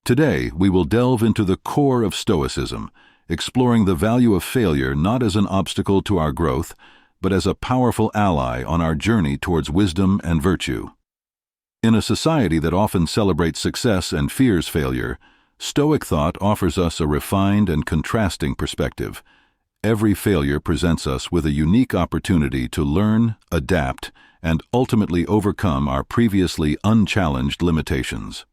Today, we will delve into the core of Stoicism, exploring the value of failure not as an obstacle to our growth, but as a powerful ally on our journey towards wisdom and virtue. In a society that often celebrates success and fears failure, Stoic thought offers us a refined and contrasting perspective. Every failure presents us with a unique opportunity to learn, adapt, and ultimately overcome our previously unchallenged limitations.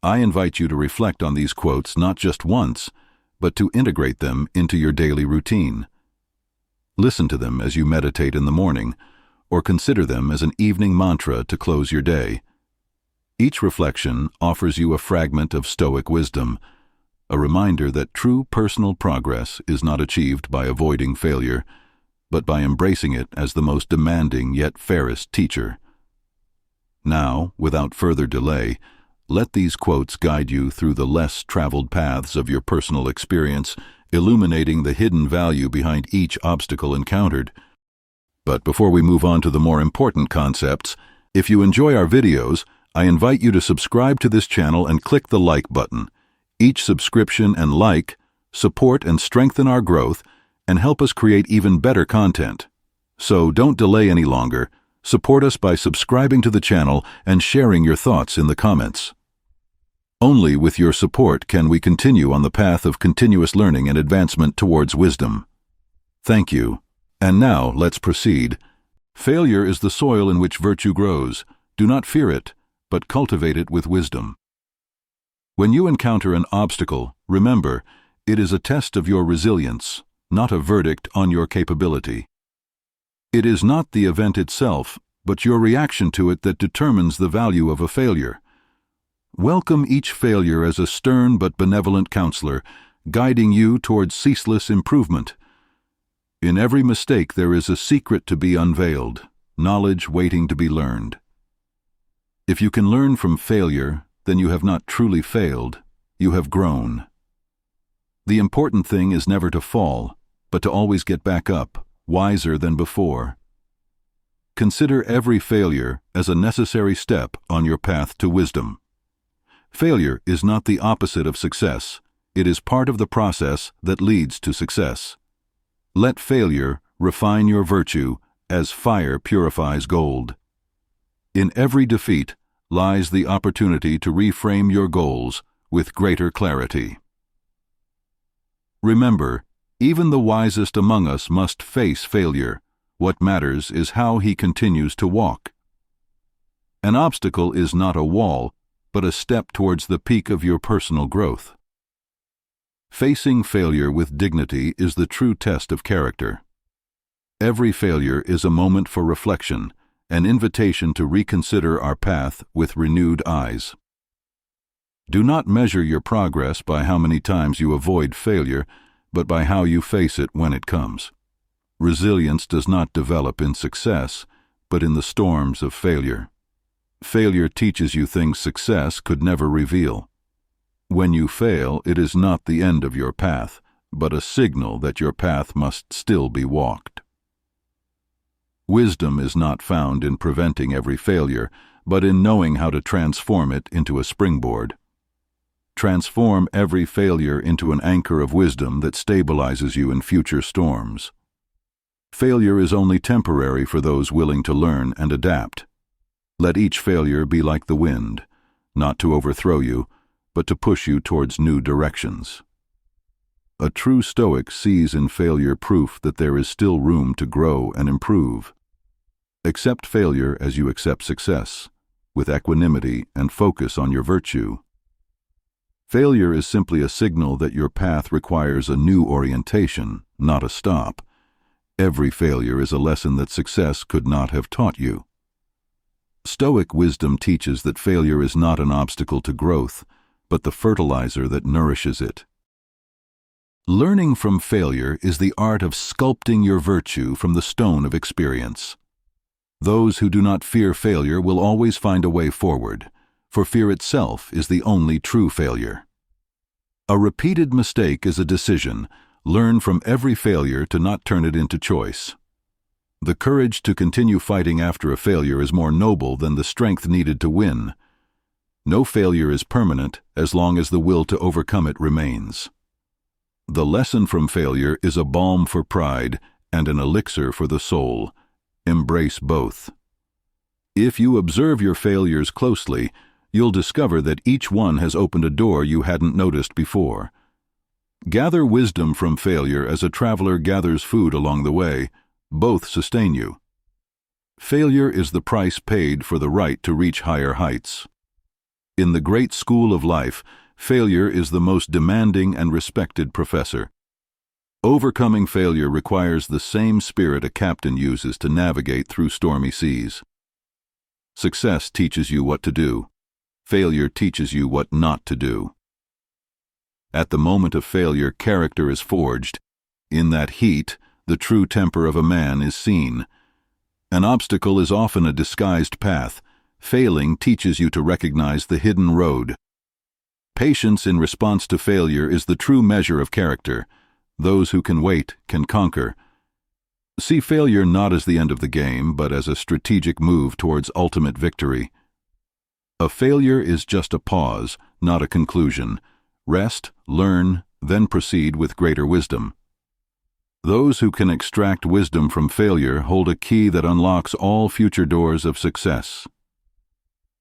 I invite you to reflect on these quotes not just once, but to integrate them into your daily routine. Listen to them as you meditate in the morning, or consider them as an evening mantra to close your day. Each reflection offers you a fragment of Stoic wisdom, a reminder that true personal progress is not achieved by avoiding failure, but by embracing it as the most demanding yet fairest teacher. Now, without further delay, let these quotes guide you through the less traveled paths of your personal experience, illuminating the hidden value behind each obstacle encountered. But before we move on to the more important concepts, if you enjoy our videos, I invite you to subscribe to this channel and click the like button. Each subscription and like support and strengthen our growth and help us create even better content. So don't delay any longer. Support us by subscribing to the channel and sharing your thoughts in the comments. Only with your support can we continue on the path of continuous learning and advancement towards wisdom. Thank you. And now, let's proceed. Failure is the soil in which virtue grows. Do not fear it, but cultivate it with wisdom. When you encounter an obstacle, remember, it is a test of your resilience, not a verdict on your capability. It is not the event itself, but your reaction to it that determines the value of a failure. Welcome each failure as a stern but benevolent counselor, guiding you towards ceaseless improvement. In every mistake there is a secret to be unveiled, knowledge waiting to be learned. If you can learn from failure, then you have not truly failed, you have grown. The important thing is never to fall, but to always get back up, wiser than before. Consider every failure as a necessary step on your path to wisdom. Failure is not the opposite of success. It is part of the process that leads to success. Let failure refine your virtue as fire purifies gold. In every defeat lies the opportunity to reframe your goals with greater clarity. Remember, even the wisest among us must face failure. What matters is how he continues to walk. An obstacle is not a wall, but a step towards the peak of your personal growth. Facing failure with dignity is the true test of character. Every failure is a moment for reflection, an invitation to reconsider our path with renewed eyes. Do not measure your progress by how many times you avoid failure, but by how you face it when it comes. Resilience does not develop in success, but in the storms of failure. Failure teaches you things success could never reveal. When you fail, it is not the end of your path, but a signal that your path must still be walked. Wisdom is not found in preventing every failure, but in knowing how to transform it into a springboard. Transform every failure into an anchor of wisdom that stabilizes you in future storms. Failure is only temporary for those willing to learn and adapt. Let each failure be like the wind, not to overthrow you, but to push you towards new directions. A true Stoic sees in failure proof that there is still room to grow and improve. Accept failure as you accept success, with equanimity and focus on your virtue. Failure is simply a signal that your path requires a new orientation, not a stop. Every failure is a lesson that success could not have taught you. Stoic wisdom teaches that failure is not an obstacle to growth, but the fertilizer that nourishes it. Learning from failure is the art of sculpting your virtue from the stone of experience. Those who do not fear failure will always find a way forward, for fear itself is the only true failure. A repeated mistake is a decision. Learn from every failure to not turn it into choice. The courage to continue fighting after a failure is more noble than the strength needed to win. No failure is permanent as long as the will to overcome it remains. The lesson from failure is a balm for pride and an elixir for the soul. Embrace both. If you observe your failures closely, you'll discover that each one has opened a door you hadn't noticed before. Gather wisdom from failure as a traveler gathers food along the way. Both sustain you. Failure is the price paid for the right to reach higher heights. In the great school of life, failure is the most demanding and respected professor. Overcoming failure requires the same spirit a captain uses to navigate through stormy seas. Success teaches you what to do. Failure teaches you what not to do. At the moment of failure, character is forged. In that heat, the true temper of a man is seen. An obstacle is often a disguised path. Failing teaches you to recognize the hidden road. Patience in response to failure is the true measure of character. Those who can wait can conquer. See failure not as the end of the game, but as a strategic move towards ultimate victory. A failure is just a pause, not a conclusion. Rest, learn, then proceed with greater wisdom. Those who can extract wisdom from failure hold a key that unlocks all future doors of success.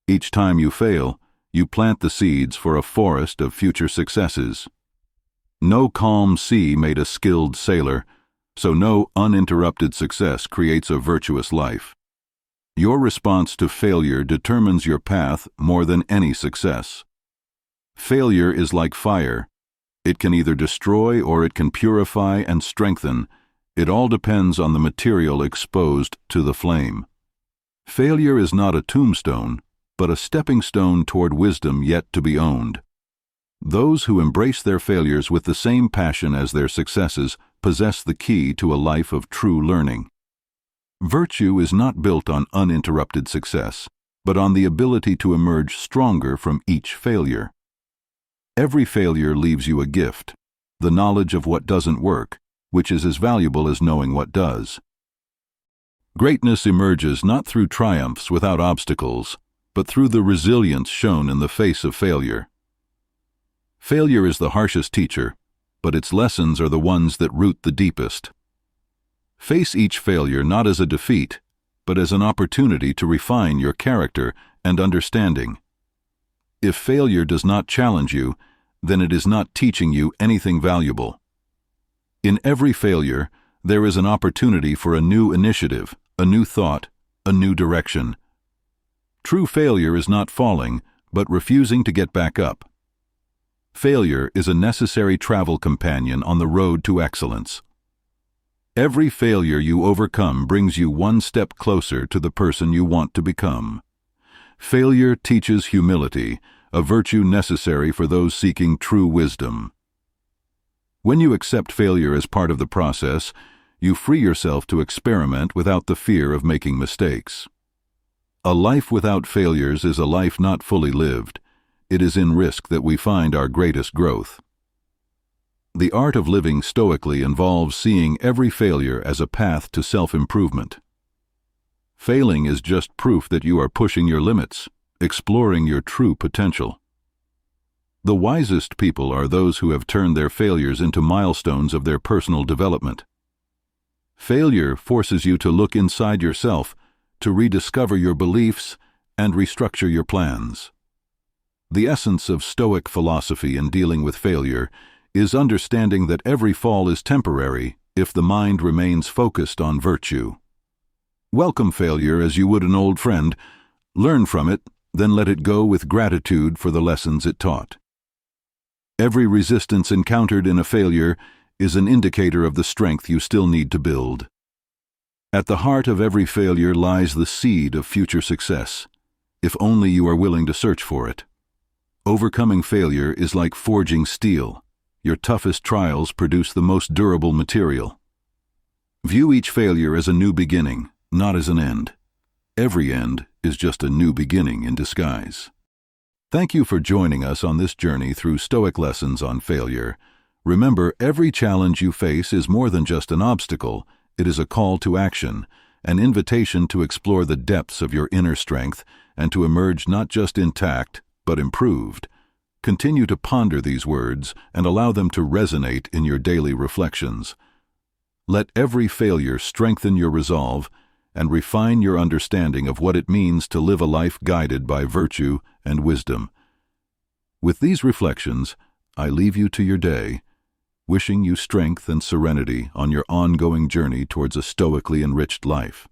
Each time you fail, you plant the seeds for a forest of future successes. No calm sea made a skilled sailor, so no uninterrupted success creates a virtuous life. Your response to failure determines your path more than any success. Failure is like fire. It can either destroy or it can purify and strengthen. It all depends on the material exposed to the flame. Failure is not a tombstone, but a stepping stone toward wisdom yet to be owned. Those who embrace their failures with the same passion as their successes possess the key to a life of true learning. Virtue is not built on uninterrupted success, but on the ability to emerge stronger from each failure. Every failure leaves you a gift, the knowledge of what doesn't work, which is as valuable as knowing what does. Greatness emerges not through triumphs without obstacles, but through the resilience shown in the face of failure. Failure is the harshest teacher, but its lessons are the ones that root the deepest. Face each failure not as a defeat, but as an opportunity to refine your character and understanding. If failure does not challenge you, then it is not teaching you anything valuable. In every failure, there is an opportunity for a new initiative, a new thought, a new direction. True failure is not falling, but refusing to get back up. Failure is a necessary travel companion on the road to excellence. Every failure you overcome brings you one step closer to the person you want to become. Failure teaches humility, a virtue necessary for those seeking true wisdom. When you accept failure as part of the process, you free yourself to experiment without the fear of making mistakes. A life without failures is a life not fully lived. It is in risk that we find our greatest growth. The art of living stoically involves seeing every failure as a path to self-improvement. Failing is just proof that you are pushing your limits, exploring your true potential. The wisest people are those who have turned their failures into milestones of their personal development. Failure forces you to look inside yourself, to rediscover your beliefs and restructure your plans. The essence of Stoic philosophy in dealing with failure is understanding that every fall is temporary if the mind remains focused on virtue. Welcome failure as you would an old friend. Learn from it, then let it go with gratitude for the lessons it taught. Every resistance encountered in a failure is an indicator of the strength you still need to build. At the heart of every failure lies the seed of future success, if only you are willing to search for it. Overcoming failure is like forging steel. Your toughest trials produce the most durable material. View each failure as a new beginning, not as an end. Every end is just a new beginning in disguise. Thank you for joining us on this journey through Stoic lessons on failure. Remember, every challenge you face is more than just an obstacle. It is a call to action, an invitation to explore the depths of your inner strength and to emerge not just intact, but improved. Continue to ponder these words and allow them to resonate in your daily reflections. Let every failure strengthen your resolve and refine your understanding of what it means to live a life guided by virtue and wisdom. With these reflections, I leave you to your day, wishing you strength and serenity on your ongoing journey towards a stoically enriched life.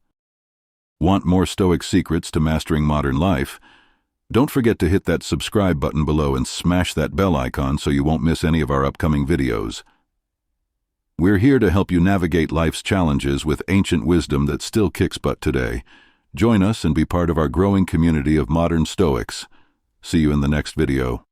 Want more Stoic secrets to mastering modern life? Don't forget to hit that subscribe button below and smash that bell icon so you won't miss any of our upcoming videos. We're here to help you navigate life's challenges with ancient wisdom that still kicks butt today. Join us and be part of our growing community of modern Stoics. See you in the next video.